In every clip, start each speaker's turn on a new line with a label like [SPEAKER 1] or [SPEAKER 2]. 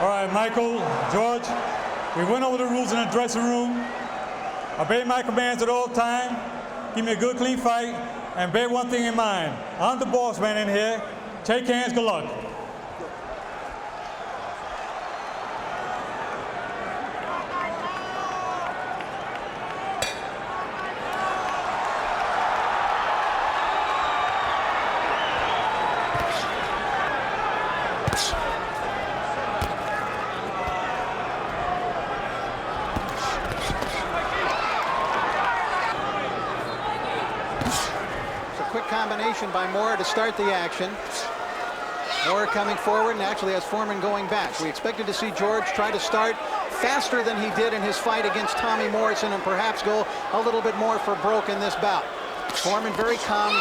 [SPEAKER 1] All right, Michael, George, we went over the rules in the dressing room. Obey my commands at all times. Give me a good, clean fight. And bear one thing in mind. I'm the boss man in here. Take hands, good luck.
[SPEAKER 2] Combination by Moore to start the action. Moore coming forward and actually has Foreman going back. We expected to see George try to start faster than he did in his fight against Tommy Morrison and perhaps go a little bit more for broke in this bout. Foreman very calm,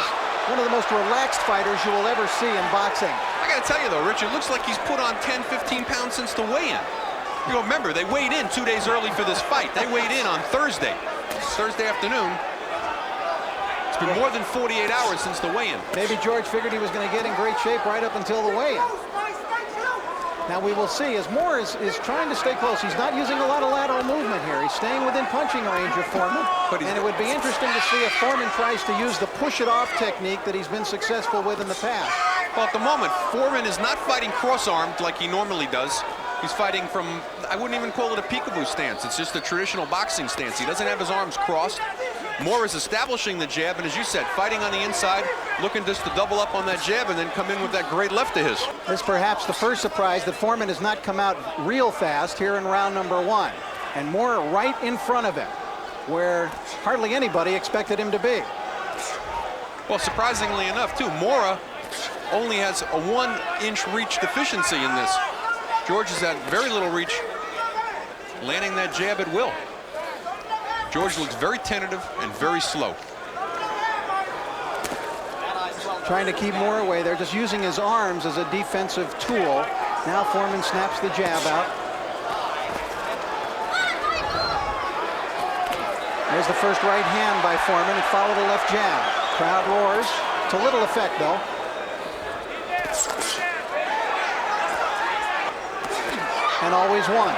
[SPEAKER 2] one of the most relaxed fighters you will ever see in boxing.
[SPEAKER 3] I gotta tell you though, Rich, it looks like he's put on 10, 15 pounds since the weigh-in. You know, remember, they weighed in 2 days early for this fight. They weighed in on Thursday afternoon. It's been more than 48 hours since the weigh-in.
[SPEAKER 2] Maybe George figured he was going to get in great shape right up until the weigh-in. Now we will see as Moore is trying to stay close. He's not using a lot of lateral movement here. He's staying within punching range of Foreman. And it would be interesting to see if Foreman tries to use the push-it-off technique that he's been successful with in the past.
[SPEAKER 3] Well, at the moment, Foreman is not fighting cross-armed like he normally does. He's fighting from, I wouldn't even call it a peekaboo stance. It's just a traditional boxing stance. He doesn't have his arms crossed. Moore is establishing the jab, and as you said, fighting on the inside, looking just to double up on that jab and then come in with that great left of his.
[SPEAKER 2] This is perhaps the first surprise that Foreman has not come out real fast here in round number 1. And Moore right in front of him, where hardly anybody expected him to be.
[SPEAKER 3] Well, surprisingly enough, too, Moore only has a 1-inch reach deficiency in this. George has had very little reach, landing that jab at will. George looks very tentative and very slow.
[SPEAKER 2] Trying to keep Moore away. They're just using his arms as a defensive tool. Now Foreman snaps the jab out. There's the first right hand by Foreman. It followed a left jab. Crowd roars. To little effect, though. And always one.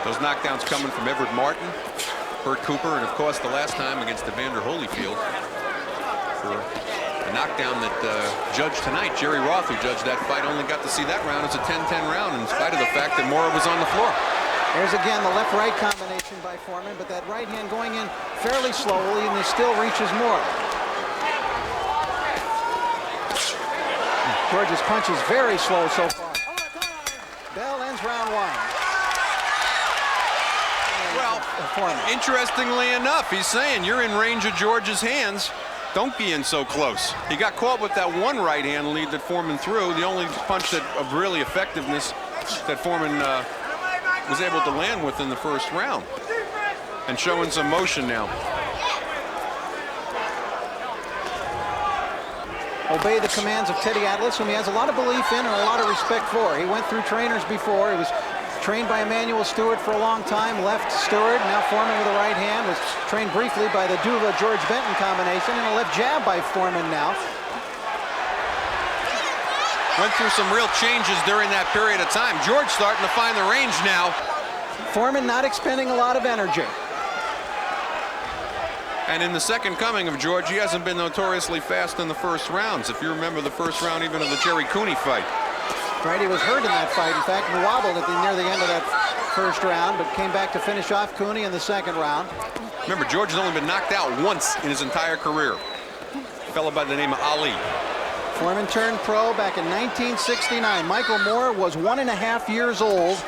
[SPEAKER 3] Those knockdowns coming from Everett Martin, Bert Cooper, and of course the last time against Evander Holyfield for a knockdown that judged tonight. Jerry Roth, who judged that fight, only got to see that round as a 10-10 round in spite of the fact that Moore was on the floor.
[SPEAKER 2] There's again the left-right combination by Foreman, but that right hand going in fairly slowly, and he still reaches Moore. George's punch is very slow so far. Bell ends round 1.
[SPEAKER 3] Well, interestingly enough, he's saying you're in range of George's hands. Don't be in so close. He got caught with that one right hand lead that Foreman threw. The only punch of really effectiveness that Foreman was able to land with in the first round. And showing some motion now.
[SPEAKER 2] Obey the commands of Teddy Atlas, whom he has a lot of belief in and a lot of respect for. He went through trainers before. He was trained by Emmanuel Stewart for a long time, left Stewart, now Foreman with a right hand, was trained briefly by the Duva-George Benton combination, and a left jab by Foreman now.
[SPEAKER 3] Went through some real changes during that period of time. George starting to find the range now.
[SPEAKER 2] Foreman not expending a lot of energy.
[SPEAKER 3] And in the second coming of George, he hasn't been notoriously fast in the first rounds. If you remember the first round even of the Jerry Cooney fight.
[SPEAKER 2] Right, he was hurt in that fight. In fact, he wobbled near the end of that first round, but came back to finish off Cooney in the second round.
[SPEAKER 3] Remember, George has only been knocked out once in his entire career. A fellow by the name of Ali.
[SPEAKER 2] Foreman turned pro back in 1969. Michael Moore was 1.5 years old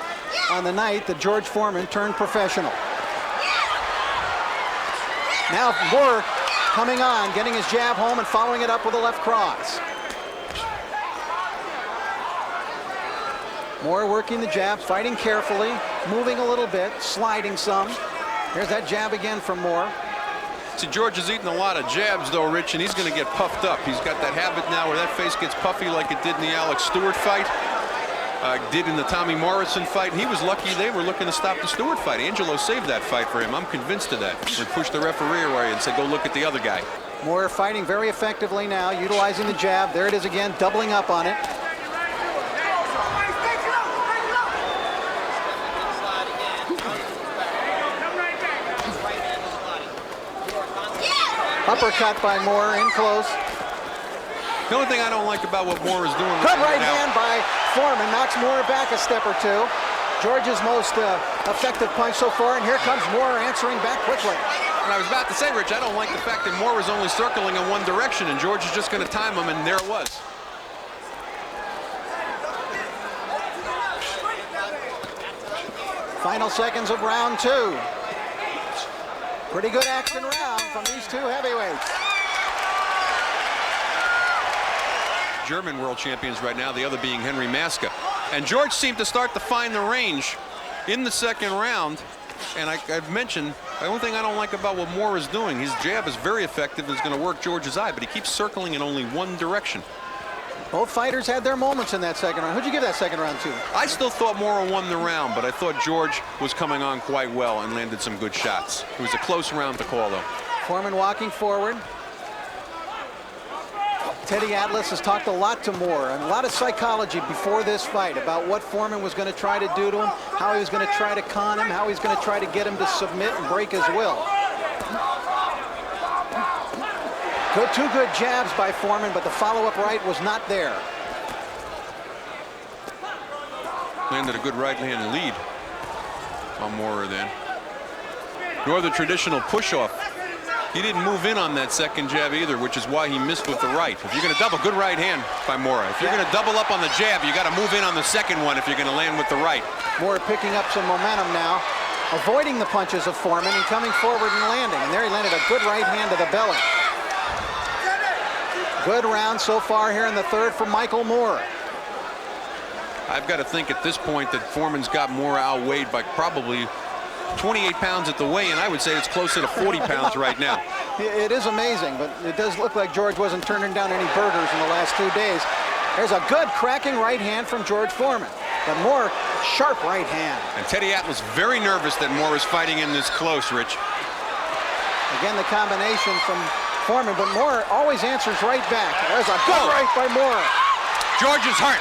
[SPEAKER 2] on the night that George Foreman turned professional. Now Moore coming on, getting his jab home and following it up with a left cross. Moore working the jab, fighting carefully, moving a little bit, sliding some. There's that jab again from Moore.
[SPEAKER 3] See, George is eating a lot of jabs, though, Rich, and he's going to get puffed up. He's got that habit now where that face gets puffy like it did in the Alex Stewart fight, did in the Tommy Morrison fight. And he was lucky they were looking to stop the Stewart fight. Angelo saved that fight for him. I'm convinced of that. He pushed the referee away and said, go look at the other guy.
[SPEAKER 2] Moore fighting very effectively now, utilizing the jab. There it is again, doubling up on it. Uppercut by Moore in close.
[SPEAKER 3] The only thing I don't like about what Moore is doing
[SPEAKER 2] Good right
[SPEAKER 3] now,
[SPEAKER 2] hand by Foreman, knocks Moore back a step or two. George's most effective punch so far, and here comes Moore answering back quickly.
[SPEAKER 3] and I was about to say, Rich, I don't like the fact that Moore was only circling in one direction, and George is just going to time him, and there it was.
[SPEAKER 2] Final seconds of round 2. Pretty good action round from these two heavyweights.
[SPEAKER 3] German world champions right now, the other being Henry Maska. And George seemed to start to find the range in the second round. And I've mentioned, the only thing I don't like about what Moore is doing, his jab is very effective and is going to work George's eye, but he keeps circling in only one direction.
[SPEAKER 2] Both fighters had their moments in that second round. Who'd you give that second round to?
[SPEAKER 3] I still thought Moore won the round, but I thought George was coming on quite well and landed some good shots. It was a close round to call, though.
[SPEAKER 2] Foreman walking forward. Teddy Atlas has talked a lot to Moore and a lot of psychology before this fight about what Foreman was going to try to do to him, how he was going to try to con him, how he's going to try to get him to submit and break his will. Two good jabs by Foreman, but the follow-up right was not there.
[SPEAKER 3] Landed a good right-hand lead on Moore then. Nor the traditional push-off. He didn't move in on that second jab either, which is why he missed with the right. If you're going to double, good right hand by Moore. If you're going to double up on the jab, you got to move in on the second one if you're going to land with the right.
[SPEAKER 2] Moore picking up some momentum now, avoiding the punches of Foreman and coming forward and landing. And there he landed a good right hand to the belly. Good round so far here in the third for Michael Moore.
[SPEAKER 3] I've got to think at this point that Foreman's got Moore outweighed by probably 28 pounds at the weigh-in. I would say it's closer to 40 pounds right now.
[SPEAKER 2] It is amazing, but it does look like George wasn't turning down any burgers in the last 2 days. There's a good cracking right hand from George Foreman. But Moore, sharp right hand.
[SPEAKER 3] And Teddy Atlas very nervous that Moore is fighting in this close, Rich.
[SPEAKER 2] Again, the combination from Foreman, but Moore always answers right back. There's a good right by Moore.
[SPEAKER 3] George is hurt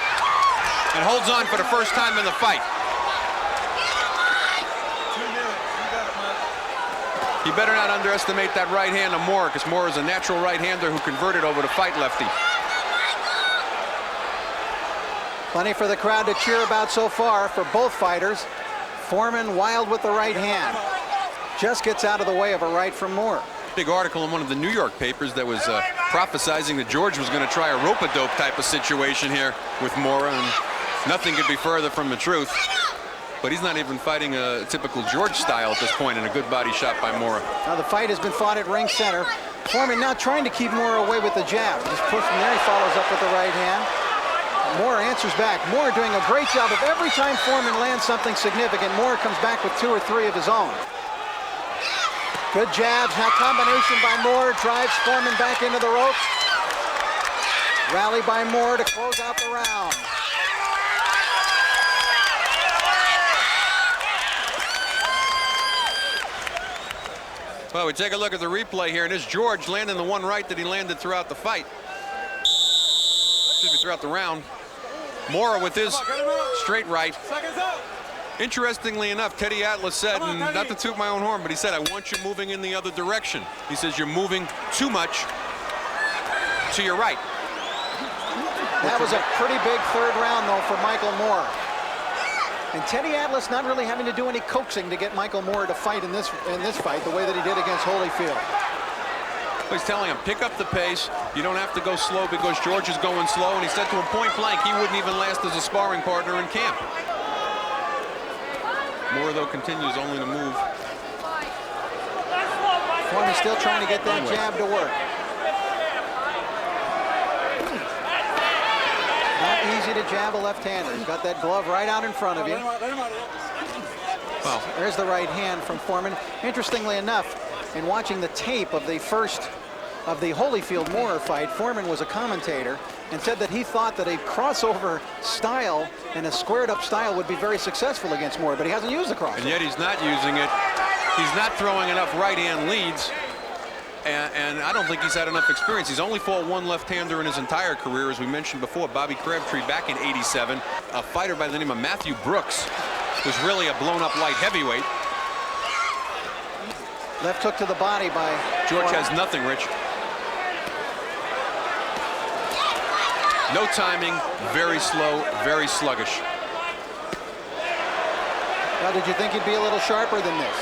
[SPEAKER 3] and holds on for the first time in the fight. He better not underestimate that right hand of Moore, because Moore is a natural right-hander who converted over to fight lefty.
[SPEAKER 2] Plenty for the crowd to cheer about so far for both fighters. Foreman wild with the right hand. Just gets out of the way of a right from Moore.
[SPEAKER 3] Big article in one of the New York papers that was prophesizing that George was going to try a rope-a-dope type of situation here with Moore, and nothing could be further from the truth. But he's not even fighting a typical George style at this point, and a good body shot by Moore.
[SPEAKER 2] Now the fight has been fought at ring center. Foreman now trying to keep Moore away with the jab. Just push from there, he follows up with the right hand. Moore answers back. Moore doing a great job of every time Foreman lands something significant, Moore comes back with 2 or 3 of his own. Good jabs, now combination by Moore, drives Foreman back into the ropes. Rally by Moore to close out the round.
[SPEAKER 3] Well, we take a look at the replay here, and it's George landing the one right that he landed throughout the fight. Excuse me, throughout the round. Moore with his straight right. Interestingly enough, Teddy Atlas said, and not to toot my own horn, but he said, I want you moving in the other direction. He says, you're moving too much to your right.
[SPEAKER 2] That was a pretty big third round, though, for Michael Moore. And Teddy Atlas not really having to do any coaxing to get Michael Moore to fight in this fight the way that he did against Holyfield.
[SPEAKER 3] He's telling him, pick up the pace. You don't have to go slow because George is going slow. And he said to him point blank, he wouldn't even last as a sparring partner in camp. Moore, though, continues only to move.
[SPEAKER 2] Foreman still trying to get that jab to work. Not easy to jab a left-hander. He's got that glove right out in front of you. Well, there's the right hand from Foreman. Interestingly enough, in watching the tape of the first of the Holyfield-Moore fight, Foreman was a commentator and said that he thought that a crossover style and a squared-up style would be very successful against Moore, but he hasn't used the crossover.
[SPEAKER 3] And yet he's not using it. He's not throwing enough right-hand leads. And I don't think he's had enough experience. He's only fought one left-hander in his entire career, as we mentioned before, Bobby Crabtree back in '87. A fighter by the name of Matthew Brooks was really a blown-up light heavyweight.
[SPEAKER 2] Left hook to the body by
[SPEAKER 3] George has nothing, Rich. No timing, very slow, very sluggish.
[SPEAKER 2] Now, did you think he'd be a little sharper than this?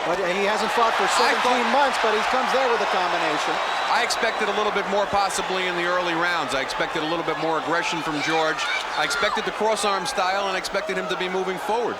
[SPEAKER 2] But he hasn't fought for 17 months, but he comes there with a combination.
[SPEAKER 3] I expected a little bit more possibly in the early rounds. I expected a little bit more aggression from George. I expected the cross-arm style and I expected him to be moving forward.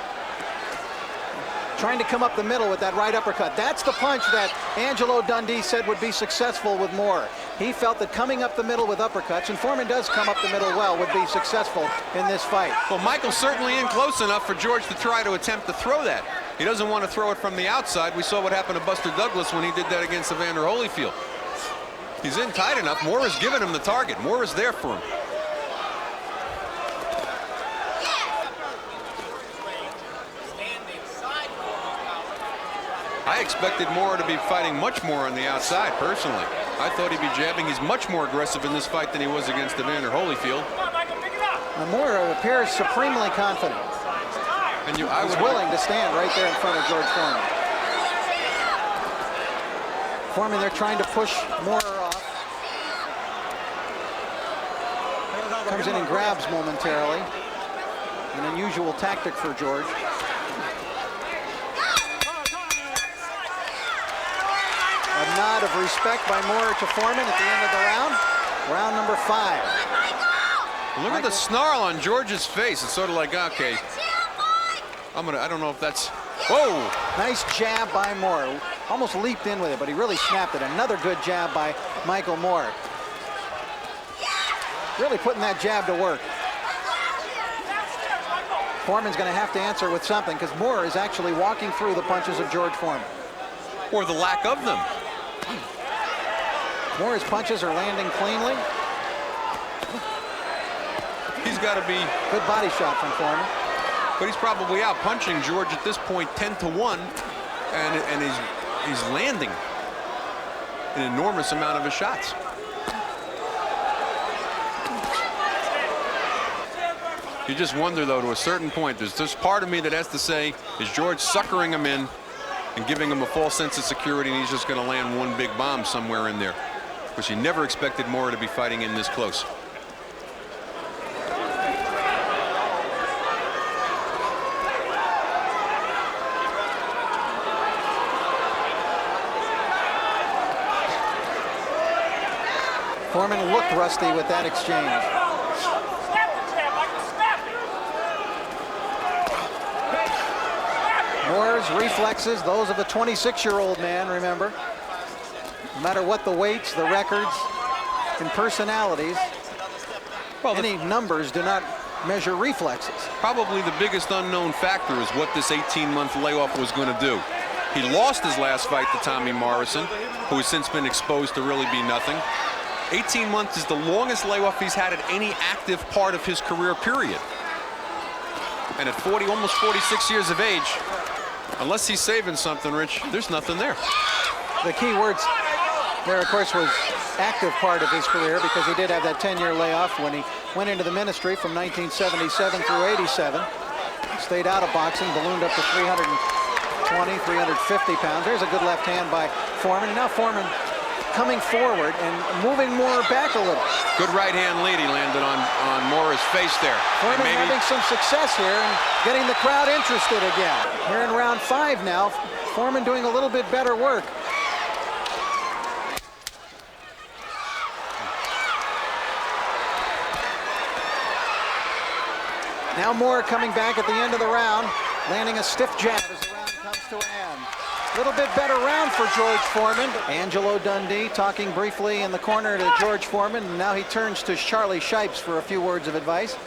[SPEAKER 2] Trying to come up the middle with that right uppercut. That's the punch that Angelo Dundee said would be successful with Moore. He felt that coming up the middle with uppercuts, and Foreman does come up the middle well, would be successful in this fight.
[SPEAKER 3] Well, Michael's certainly in close enough for George to try to attempt to throw that. He doesn't want to throw it from the outside. We saw what happened to Buster Douglas when he did that against Evander Holyfield. He's in tight enough. Moore has given him the target. Moore is there for him. I expected Moore to be fighting much more on the outside, personally. I thought he'd be jabbing. He's much more aggressive in this fight than he was against Evander Holyfield.
[SPEAKER 2] Moore appears supremely confident.
[SPEAKER 3] And
[SPEAKER 2] He's willing to stand right there in front of George Foreman. Foreman, they're trying to push Moore off. Comes in and grabs momentarily. An unusual tactic for George. A nod of respect by Moore to Foreman at the end of the round. Round number 5.
[SPEAKER 3] Look at the snarl on George's face. It's sort of like, okay, I don't know if that's, whoa!
[SPEAKER 2] Nice jab by Moore. Almost leaped in with it, but he really snapped it. Another good jab by Michael Moore. Really putting that jab to work. Foreman's going to have to answer with something because Moore is actually walking through the punches of George Foreman.
[SPEAKER 3] Or the lack of them.
[SPEAKER 2] Moore's punches are landing cleanly.
[SPEAKER 3] He's got to be...
[SPEAKER 2] Good body shot from Foreman.
[SPEAKER 3] But he's probably out punching George at this point 10-1, and he's landing an enormous amount of his shots. You just wonder, though, to a certain point, there's this part of me that has to say, is George suckering him in and giving him a false sense of security, and he's just going to land one big bomb somewhere in there, which he never expected Moore to be fighting in this close.
[SPEAKER 2] Foreman looked rusty with that exchange. Moore's reflexes, those of a 26-year-old man, remember. No matter what the weights, the records, and personalities, well, any numbers do not measure reflexes.
[SPEAKER 3] Probably the biggest unknown factor is what this 18-month layoff was going to do. He lost his last fight to Tommy Morrison, who has since been exposed to really be nothing. 18 months is the longest layoff he's had at any active part of his career, period. And at 40, almost 46 years of age, unless he's saving something, Rich, there's nothing there.
[SPEAKER 2] The key words there, of course, was active part of his career, because he did have that 10-year layoff when he went into the ministry from 1977 through 87. Stayed out of boxing, ballooned up to 320, 350 pounds. There's a good left hand by Foreman. And now Foreman coming forward and moving Moore back a little.
[SPEAKER 3] Good right hand lead he landed on Moore's face there.
[SPEAKER 2] Foreman having some success here and getting the crowd interested again. Here in round 5 now, Foreman doing a little bit better work. Now Moore coming back at the end of the round, landing a stiff jab as the round comes to an end. A little bit better round for George Foreman. Angelo Dundee talking briefly in the corner to George Foreman, and now he turns to Charlie Shipes for a few words of advice.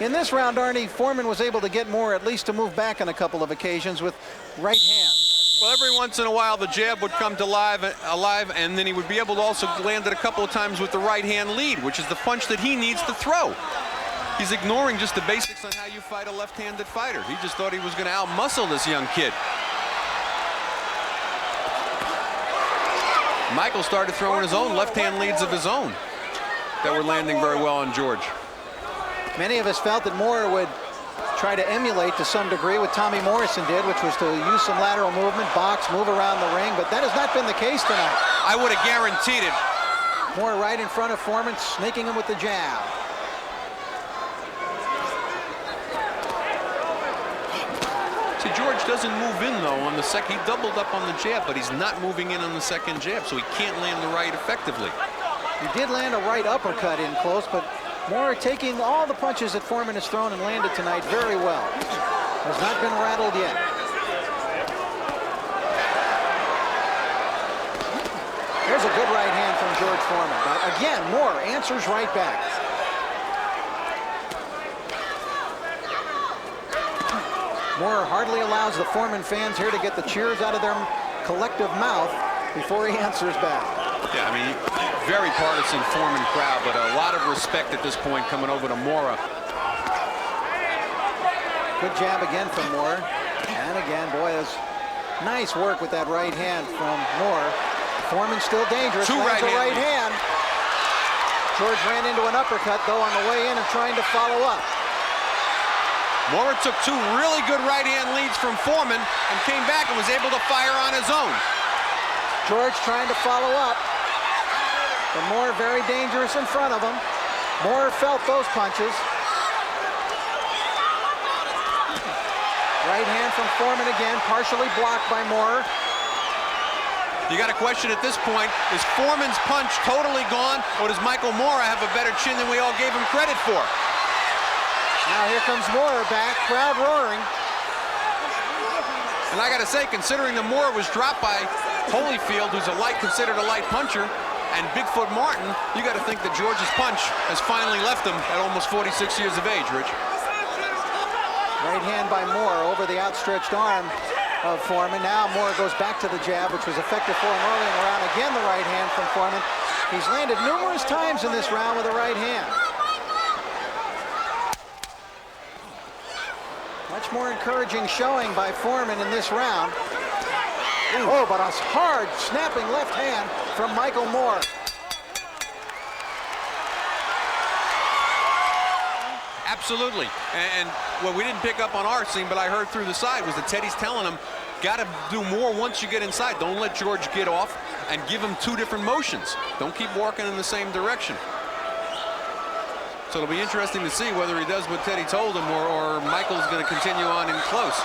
[SPEAKER 2] In this round, Arnie, Foreman was able to get Moore at least to move back on a couple of occasions with right hand.
[SPEAKER 3] Well, every once in a while the jab would come to alive, and then he would be able to also land it a couple of times with the right hand lead, which is the punch that he needs to throw. He's ignoring just the basics on how you fight a left-handed fighter. He just thought he was going to outmuscle this young kid. Michael started throwing his own left-hand leads of his own that were landing very well on George.
[SPEAKER 2] Many of us felt that Moore would try to emulate to some degree what Tommy Morrison did, which was to use some lateral movement, box, move around the ring, but that has not been the case tonight.
[SPEAKER 3] I would have guaranteed it.
[SPEAKER 2] Moore right in front of Foreman, snaking him with the jab.
[SPEAKER 3] See, George doesn't move in, though, on the second. He doubled up on the jab, but he's not moving in on the second jab, so he can't land the right effectively.
[SPEAKER 2] He did land a right uppercut in close, but Moore taking all the punches that Foreman has thrown and landed tonight very well. Has not been rattled yet. There's a good right hand from George Foreman. But again, Moore answers right back. Moore hardly allows the Foreman fans here to get the cheers out of their collective mouth before he answers back.
[SPEAKER 3] Yeah, I mean, very partisan Foreman crowd, but a lot of respect at this point coming over to Mora.
[SPEAKER 2] Good jab again from Moore. And again, boy, that's nice work with that right hand from Moore. Foreman still dangerous.
[SPEAKER 3] Two
[SPEAKER 2] lands a right hand. George ran into an uppercut, though, on the way in and trying to follow up.
[SPEAKER 3] Mora took two really good right-hand leads from Foreman and came back and was able to fire on his own.
[SPEAKER 2] George trying to follow up. But Moore very dangerous in front of him. Moore felt those punches. Right hand from Foreman again, partially blocked by Moore.
[SPEAKER 3] You got a question at this point, is Foreman's punch totally gone, or does Michael Mora have a better chin than we all gave him credit for?
[SPEAKER 2] Now here comes Mora back, crowd roaring.
[SPEAKER 3] And I got to say, considering that Mora was dropped by Holyfield, who's considered a light puncher, and Bigfoot Martin, you got to think that George's punch has finally left him at almost 46 years of age, Rich.
[SPEAKER 2] Right hand by Moore over the outstretched arm of Foreman. Now Moore goes back to the jab, which was effective for him early in the round. Again, the right hand from Foreman. He's landed numerous times in this round with a right hand. Much more encouraging showing by Foreman in this round. Oh, but a hard, snapping left hand from Michael Moore.
[SPEAKER 3] Absolutely. And what we didn't pick up on our scene, but I heard through the side, was that Teddy's telling him, got to do more once you get inside. Don't let George get off, and give him two different motions. Don't keep walking in the same direction. So it'll be interesting to see whether he does what Teddy told him, or Michael's going to continue on in close.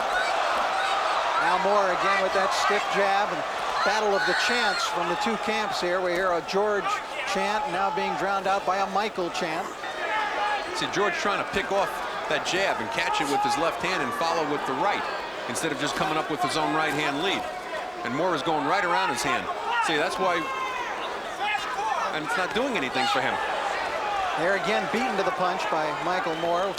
[SPEAKER 2] Now Moore again with that stiff jab, and battle of the chants from the two camps here. We hear a George chant now being drowned out by a Michael chant.
[SPEAKER 3] See, George trying to pick off that jab and catch it with his left hand and follow with the right, instead of just coming up with his own right hand lead. And Moore is going right around his hand. See, that's why, and it's not doing anything for him.
[SPEAKER 2] There again, beaten to the punch by Michael Moore.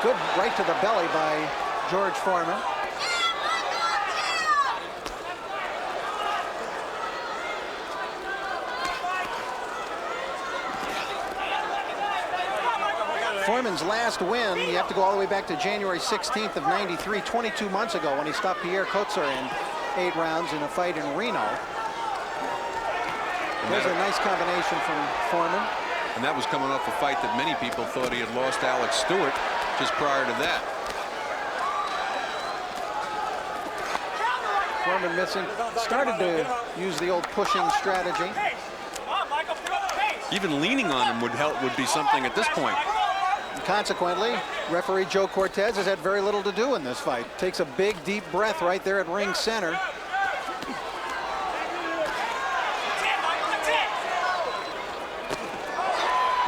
[SPEAKER 2] Good right to the belly by George Foreman. Foreman's last win, you have to go all the way back to January 16th of '93, 22 months ago, when he stopped Pierre Kotzer in 8 rounds in a fight in Reno. There's a nice combination from Foreman.
[SPEAKER 3] And that was coming off a fight that many people thought he had lost Alex Stewart just prior to that.
[SPEAKER 2] Foreman missing. Started to use the old pushing strategy.
[SPEAKER 3] Even leaning on him would be something at this point.
[SPEAKER 2] And consequently, referee Joe Cortez has had very little to do in this fight. Takes a big, deep breath right there at ring center.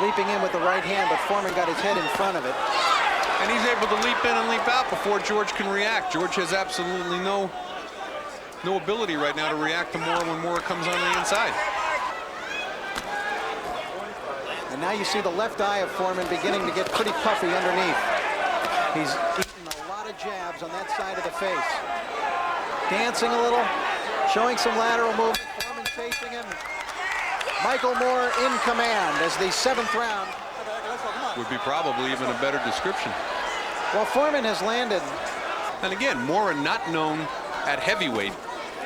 [SPEAKER 2] Leaping in with the right hand, but Foreman got his head in front of it.
[SPEAKER 3] And he's able to leap in and leap out before George can react. George has absolutely no ability right now to react to Mora when Mora comes on the inside.
[SPEAKER 2] And now you see the left eye of Foreman beginning to get pretty puffy underneath. He's eaten a lot of jabs on that side of the face. Dancing a little, showing some lateral movement. Foreman chasing him. Michael Moore in command as the 7th round.
[SPEAKER 3] Would be probably even a better description.
[SPEAKER 2] Well, Foreman has landed.
[SPEAKER 3] And again, Mora not known at heavyweight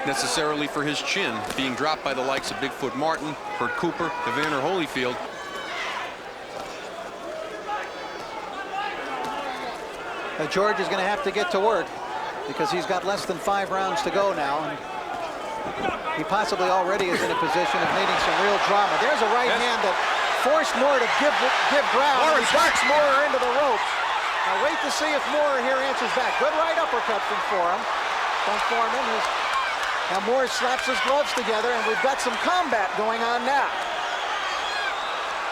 [SPEAKER 3] necessarily for his chin, being dropped by the likes of Bigfoot Martin, Bert Cooper, Evander Holyfield.
[SPEAKER 2] George is going to have to get to work because he's got less than 5 rounds to go now. And he possibly already is in a position of needing some real drama. There's a right hand that forced Moore to give ground. And he backs Moore into the ropes. Now wait to see if Moore here answers back. Good right uppercut from Foreman. Now Moore slaps his gloves together, and we've got some combat going on now.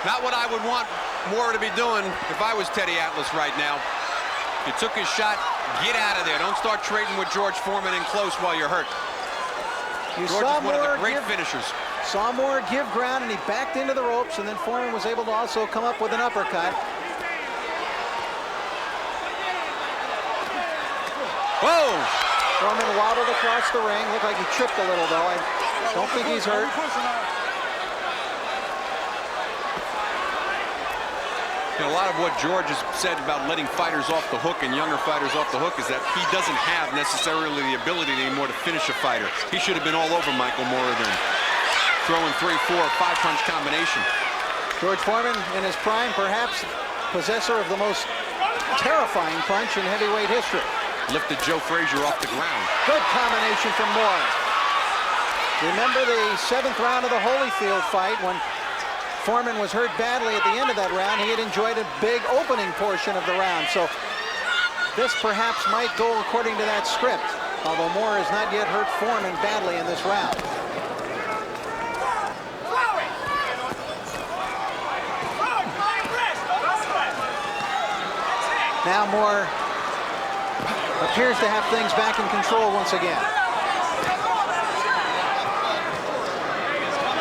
[SPEAKER 3] Not what I would want Moore to be doing if I was Teddy Atlas right now. You took his shot, get out of there. Don't start trading with George Foreman in close while you're hurt. George is one of the great finishers.
[SPEAKER 2] Saw Moore give ground, and he backed into the ropes, and then Foreman was able to also come up with an uppercut.
[SPEAKER 3] Whoa!
[SPEAKER 2] Foreman waddled across the ring. Looked like he tripped a little, though. I don't think he's hurt.
[SPEAKER 3] You know, a lot of what George has said about letting fighters off the hook and younger fighters off the hook is that he doesn't have necessarily the ability anymore to finish a fighter. He should have been all over Michael Moore then, throwing 3, 4, 5-punch combination.
[SPEAKER 2] George Foreman, in his prime, perhaps possessor of the most terrifying punch in heavyweight history.
[SPEAKER 3] Lifted Joe Frazier off the ground.
[SPEAKER 2] Good combination from Moore. Remember the 7th round of the Holyfield fight when Foreman was hurt badly at the end of that round. He had enjoyed a big opening portion of the round. So this perhaps might go according to that script, although Moore has not yet hurt Foreman badly in this round. Now Moore appears to have things back in control once again.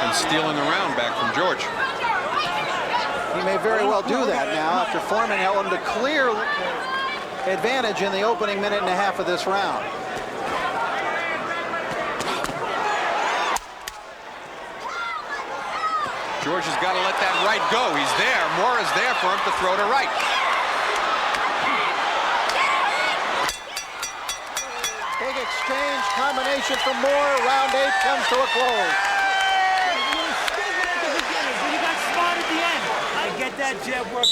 [SPEAKER 3] And stealing the round back from George.
[SPEAKER 2] He may very well do that now after Foreman held him to clear advantage in the opening minute and a half of this round.
[SPEAKER 3] George has got to let that right go. He's there. Moore is there for him to throw to right.
[SPEAKER 2] Big exchange, combination from Moore. Round 8 comes to a close.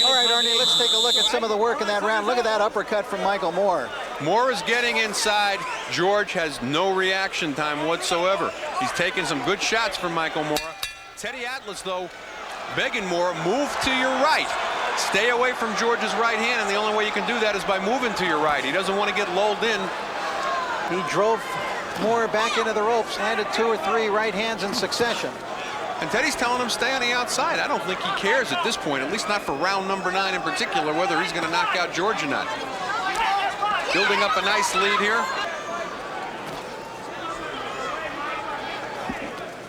[SPEAKER 2] All right, Arnie, let's take a look at some of the work in that round. Look at that uppercut from Michael Moore.
[SPEAKER 3] Moore is getting inside. George has no reaction time whatsoever. He's taking some good shots from Michael Moore. Teddy Atlas, though, begging Moore, move to your right. Stay away from George's right hand, and the only way you can do that is by moving to your right. He doesn't want to get lulled in.
[SPEAKER 2] He drove Moore back into the ropes, landed 2 or 3 right hands in succession.
[SPEAKER 3] And Teddy's telling him stay on the outside. I don't think he cares at this point, at least not for round number 9 in particular, whether he's going to knock out George or not. Building up a nice lead here.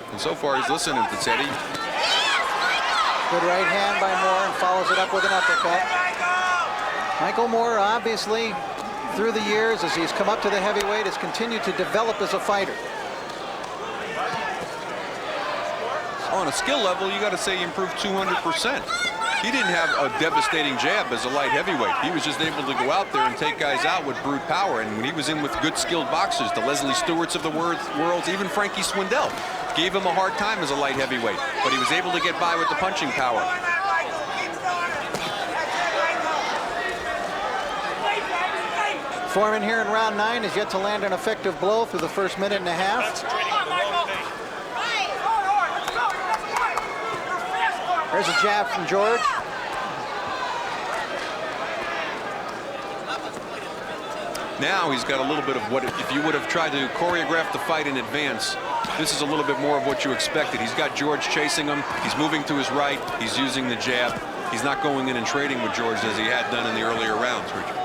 [SPEAKER 3] And so far he's listening to Teddy.
[SPEAKER 2] Good right hand by Moore and follows it up with an uppercut. Michael Moore, obviously, through the years as he's come up to the heavyweight, has continued to develop as a fighter.
[SPEAKER 3] On a skill level, you got to say he improved 200%. He didn't have a devastating jab as a light heavyweight. He was just able to go out there and take guys out with brute power. And when he was in with good skilled boxers, the Leslie Stewarts of the world, even Frankie Swindell, gave him a hard time as a light heavyweight. But he was able to get by with the punching power.
[SPEAKER 2] Foreman here in round 9 is yet to land an effective blow through the first minute and a half. There's a jab from George.
[SPEAKER 3] Now he's got a little bit of what, if you would have tried to choreograph the fight in advance, this is a little bit more of what you expected. He's got George chasing him. He's moving to his right. He's using the jab. He's not going in and trading with George as he had done in the earlier rounds, Richard.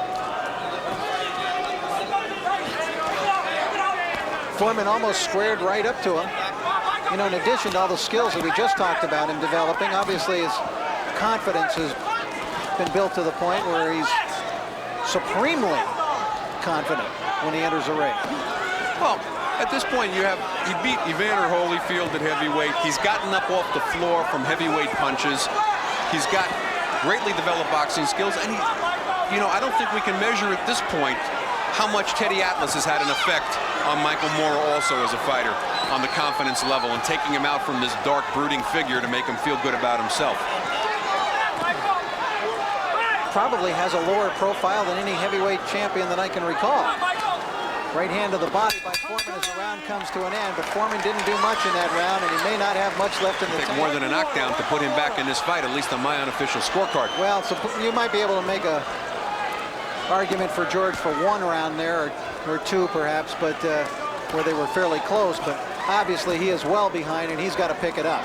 [SPEAKER 2] Foreman almost squared right up to him. You know, in addition to all the skills that we just talked about him developing, obviously his confidence has been built to the point where he's supremely confident when he enters a ring.
[SPEAKER 3] Well, at this point, he beat Evander Holyfield at heavyweight. He's gotten up off the floor from heavyweight punches. He's got greatly developed boxing skills, and I don't think we can measure at this point how much Teddy Atlas has had an effect on Michael Moore also as a fighter, on the confidence level, and taking him out from this dark, brooding figure to make him feel good about himself.
[SPEAKER 2] probably has a lower profile than any heavyweight champion that I can recall. Right hand to the body by Foreman as the round comes to an end, but Foreman didn't do much in that round, and he may not have much left in the tank.
[SPEAKER 3] More than a knockdown to put him back in this fight, at least on my unofficial scorecard.
[SPEAKER 2] Well, so you might be able to make a argument for George for one round there, or two perhaps, but where they were fairly close, but obviously he is well behind, and he's got to pick it up.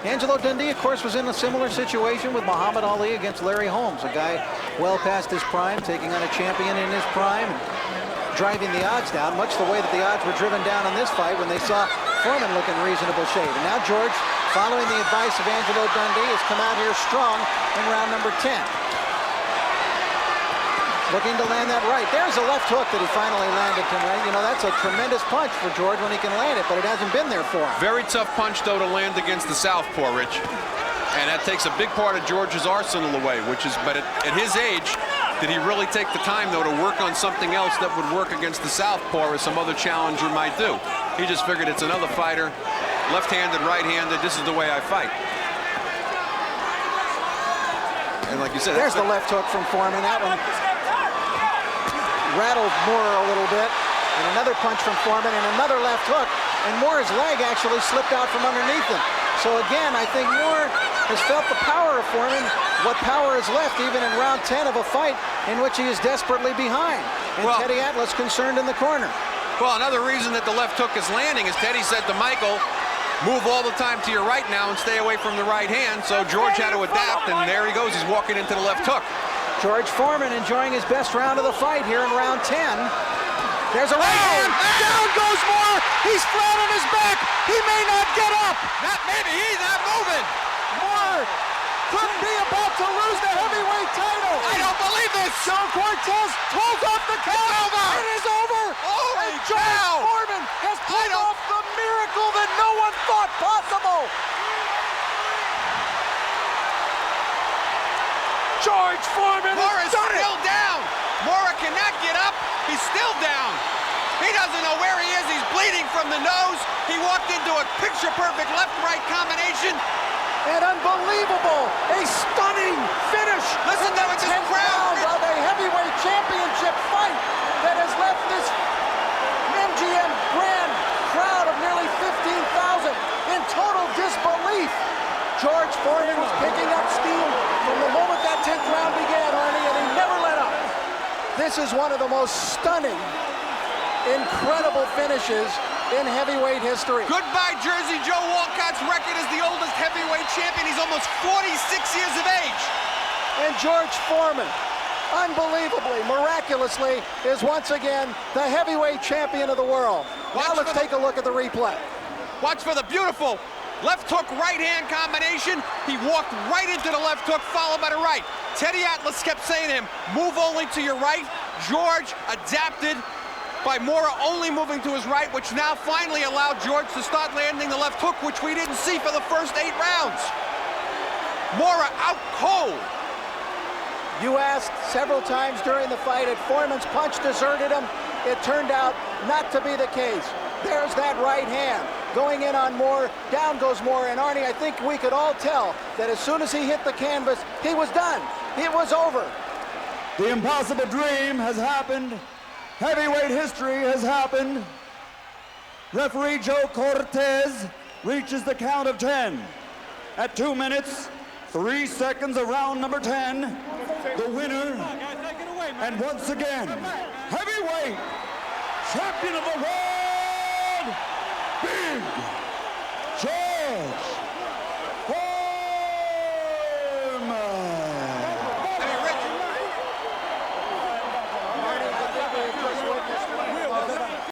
[SPEAKER 2] Angelo Dundee, of course, was in a similar situation with Muhammad Ali against Larry Holmes, a guy well past his prime, taking on a champion in his prime, and driving the odds down, much the way that the odds were driven down in this fight when they saw Foreman look in reasonable shape. And now George, following the advice of Angelo Dundee, has come out here strong in round number 10. Looking to land that right. There's a left hook that he finally landed tonight. You know, that's a tremendous punch for George when he can land it, but it hasn't been there for him.
[SPEAKER 3] Very tough punch, though, to land against the southpaw, Rich. And that takes a big part of George's arsenal away, which is, but at his age, did he really take the time, though, to work on something else that would work against the southpaw as some other challenger might do? He just figured it's another fighter, left-handed, right-handed, this is the way I fight. And like you said,
[SPEAKER 2] there's the left hook from Foreman. That one rattled Moore a little bit. And another punch from Foreman and another left hook. And Moore's leg actually slipped out from underneath him. So again, I think Moore has felt the power of Foreman, what power is left even in round 10 of a fight in which he is desperately behind. And well, Teddy Atlas concerned in the corner.
[SPEAKER 3] Well, another reason that the left hook is landing is Teddy said to Michael, move all the time to your right now and stay away from the right hand. So George had to adapt, and there he goes. He's walking into the left hook.
[SPEAKER 2] George Foreman enjoying his best round of the fight here in round 10. There's a right hand. Down goes Moore. He's flat on his back. He may not get up.
[SPEAKER 3] Not maybe. He's not moving.
[SPEAKER 2] Moore could be about to lose the heavyweight title.
[SPEAKER 3] I don't believe this.
[SPEAKER 2] Joe Cortez pulls off the count.
[SPEAKER 3] It's over.
[SPEAKER 2] It is over.
[SPEAKER 3] Holy
[SPEAKER 2] and George Foreman has pulled off the miracle that no one thought possible. George Foreman
[SPEAKER 3] is still down. Mora cannot get up. He's still down. He doesn't know where he is. He's bleeding from the nose. He walked into a picture-perfect left-right combination.
[SPEAKER 2] And unbelievable, a stunning finish.
[SPEAKER 3] Listen to it, this crowd
[SPEAKER 2] of a heavyweight championship fight that has left this MGM Grand crowd of nearly 15,000 in total disbelief. George Foreman was picking up steam from the moment that 10th round began, Arnie, and he never let up. This is one of the most stunning, incredible finishes in heavyweight history.
[SPEAKER 3] Goodbye, Jersey Joe. Walcott's record as the oldest heavyweight champion. He's almost 46 years of age.
[SPEAKER 2] And George Foreman, unbelievably, miraculously, is once again the heavyweight champion of the world. Now let's take a look at the replay.
[SPEAKER 3] Watch for the beautiful left hook, right hand combination. He walked right into the left hook, followed by the right. Teddy Atlas kept saying to him, move only to your right. George adapted by Mora only moving to his right, which now finally allowed George to start landing the left hook, which we didn't see for the first 8 rounds. Mora out cold.
[SPEAKER 2] You asked several times during the fight if Foreman's punch deserted him. It turned out not to be the case. There's that right hand going in on Moore. Down goes Moore. And Arnie, I think we could all tell that as soon as he hit the canvas, he was done. It was over.
[SPEAKER 4] The impossible dream has happened. Heavyweight history has happened. Referee Joe Cortez reaches the count of 10. At 2 minutes, 3 seconds of round number 10, the winner, and once again, heavyweight champion of the world, Big George